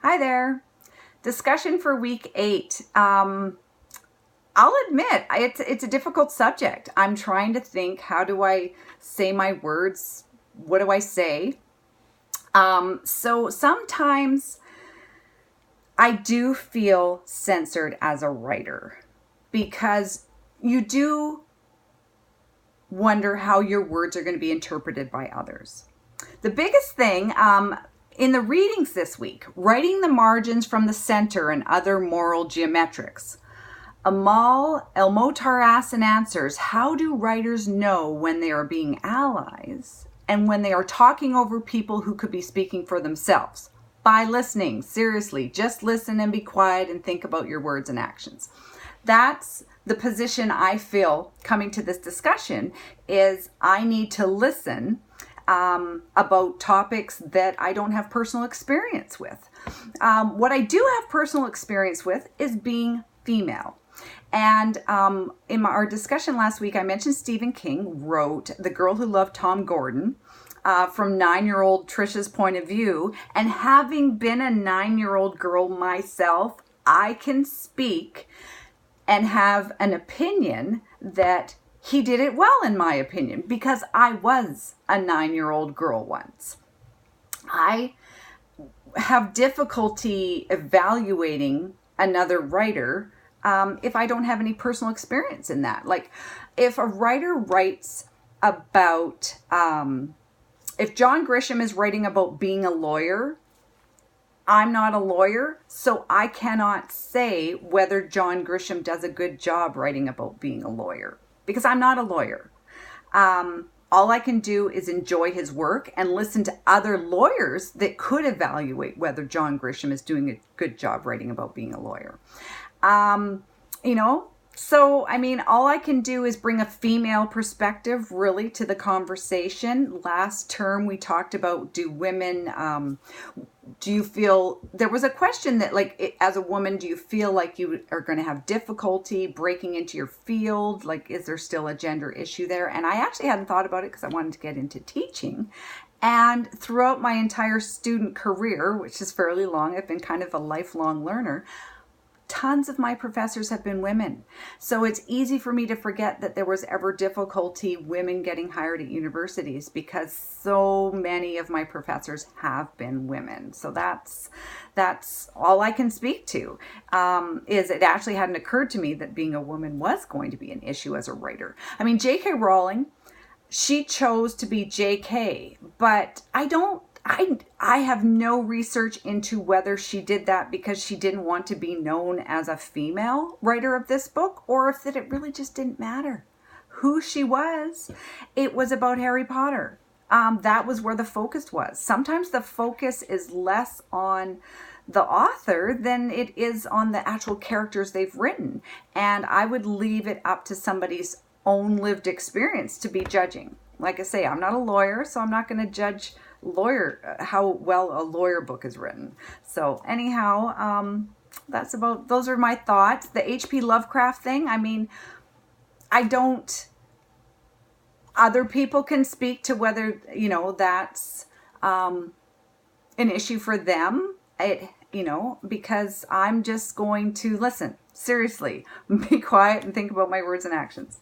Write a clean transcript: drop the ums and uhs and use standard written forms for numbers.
Hi there. Discussion for week 8. I'll admit it's a difficult subject. I'm trying to think, how do I say my words? What do I say? So sometimes I do feel censored as a writer because you do wonder how your words are going to be interpreted by others. The biggest thing in the readings this week, writing the margins from the center and other moral geometrics. Amal El-Motaras answers, how do writers know when they are being allies and when they are talking over people who could be speaking for themselves? By listening. Seriously, just listen and be quiet and think about your words and actions. That's the position I feel coming to this discussion is I need to listen about topics that I don't have personal experience with. What I do have personal experience with is being female. And in our discussion last week, I mentioned Stephen King wrote The Girl Who Loved Tom Gordon from 9-year-old Trisha's point of view. And having been a 9-year-old girl myself, I can speak and have an opinion that he did it well, in my opinion, because I was a 9-year-old girl once. I have difficulty evaluating another writer if I don't have any personal experience in that. Like, if a writer writes about, if John Grisham is writing about being a lawyer, I'm not a lawyer, so I cannot say whether John Grisham does a good job writing about being a lawyer, because I'm not a lawyer. All I can do is enjoy his work and listen to other lawyers that could evaluate whether John Grisham is doing a good job writing about being a lawyer. So, I mean, all I can do is bring a female perspective really to the conversation. Last term, we talked about, do women, do you feel, there was a question that, like, as a woman, do you feel like you are going to have difficulty breaking into your field? Like, is there still a gender issue there? And I actually hadn't thought about it because I wanted to get into teaching. And throughout my entire student career, which is fairly long, I've been kind of a lifelong learner. Tons of my professors have been women. So it's easy for me to forget that there was ever difficulty women getting hired at universities because so many of my professors have been women. So that's all I can speak to, is it actually hadn't occurred to me that being a woman was going to be an issue as a writer. I mean, J.K. Rowling, she chose to be J.K., but I have no research into whether she did that because she didn't want to be known as a female writer of this book, or if that it really just didn't matter who she was. It was about Harry Potter. That was where the focus was. Sometimes the focus is less on the author than it is on the actual characters they've written. And I would leave it up to somebody's own lived experience to be judging. Like I say, I'm not a lawyer, so I'm not going to judge how well a lawyer book is written. So anyhow, those are my thoughts. The H.P. Lovecraft thing, I mean, other people can speak to whether, that's an issue for them, because I'm just going to listen, seriously, be quiet and think about my words and actions.